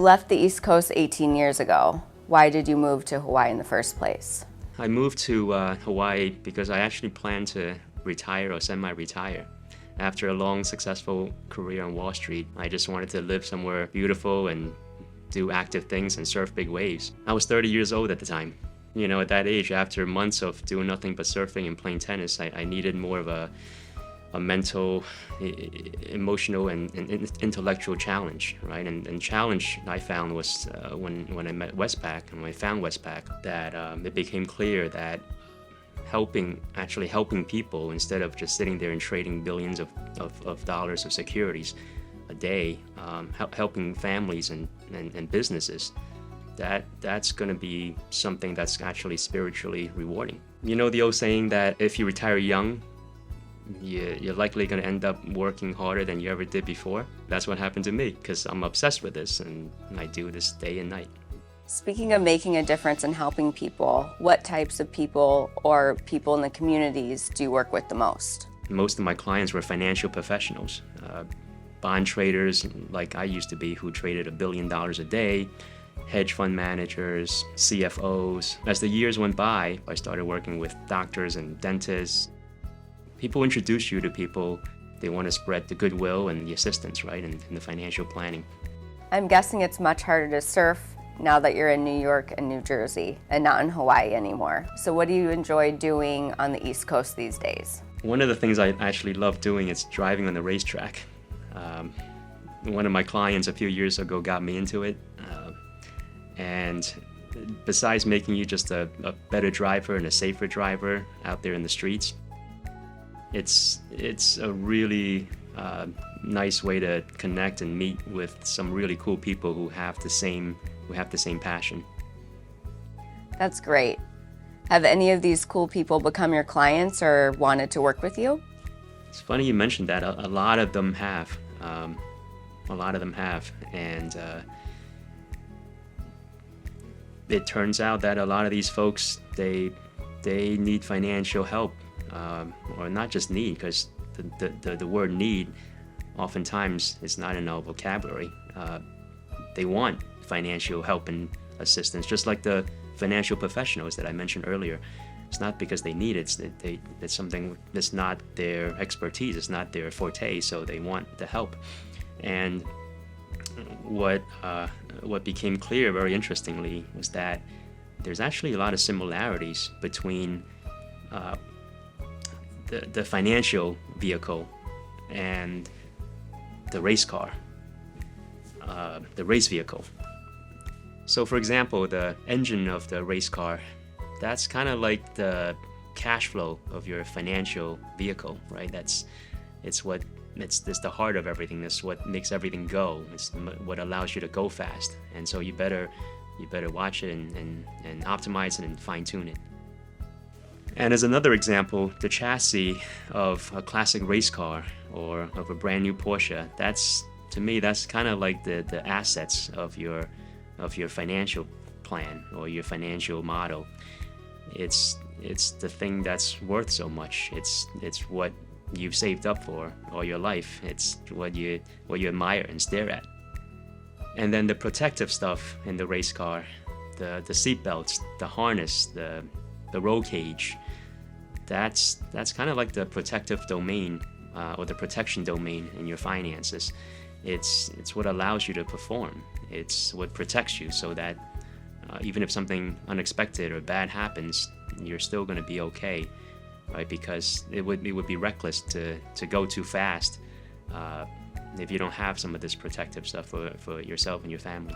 left the East Coast 18 years ago. Why did you move to Hawaii in the first place? I moved to Hawaii because I actually planned to retire or semi-retire. After a long, successful career on Wall Street, I just wanted to live somewhere beautiful and do active things and surf big waves. I was 30 years old at the time. You know, at that age, after months of doing nothing but surfing and playing tennis, I needed more of a mental, emotional, and intellectual challenge, right? And challenge I found was when I met WestPac, and when I found WestPac, that it became clear that actually helping people instead of just sitting there and trading billions of dollars of securities a day, helping families and businesses, that's going to be something that's actually spiritually rewarding. You know the old saying that if you retire young, you're likely going to end up working harder than you ever did before. That's what happened to me, because I'm obsessed with this and I do this day and night. Speaking of making a difference and helping people, what types of people or people in the communities do you work with the most? Most of my clients were financial professionals, bond traders like I used to be, who traded $1 billion a day, hedge fund managers, CFOs. As the years went by, I started working with doctors and dentists. People introduce you to people. They want to spread the goodwill and the assistance, right, in the financial planning. I'm guessing it's much harder to surf now that you're in New York and New Jersey and not in Hawaii anymore. So what do you enjoy doing on the East Coast these days? One of the things I actually love doing is driving on the racetrack. One of my clients a few years ago got me into it. And besides making you just a better driver and a safer driver out there in the streets, it's a really nice way to connect and meet with some really cool people who have the same passion. That's great. Have any of these cool people become your clients or wanted to work with you? It's funny you mentioned that. A lot of them have. And it turns out that a lot of these folks, they need financial help, or not just need, because the word need oftentimes is not in our vocabulary. They want financial help and assistance, just like the financial professionals that I mentioned earlier. It's not because they need it, it's something that's not their expertise, it's not their forte, so they want the help. And what became clear very interestingly was that there's actually a lot of similarities between the financial vehicle and the race car, the race vehicle. So for example, the engine of the race car, that's kind of like the cash flow of your financial vehicle, right? It's the heart of everything. That's what makes everything go. It's what allows you to go fast. And so you better watch it and optimize it and fine tune it. And as another example, the chassis of a classic race car or of a brand new Porsche, to me, that's kind of like the assets of your financial plan or your financial model. It's the thing that's worth so much. It's what you've saved up for all your life. It's what you admire and stare at. And then the protective stuff in the race car, the seat belts, the harness, the roll cage, that's kind of like the protective domain or the protection domain in your finances. It's what allows you to perform. It's what protects you so that even if something unexpected or bad happens, you're still going to be okay, right? Because it would be reckless to go too fast if you don't have some of this protective stuff for yourself and your family.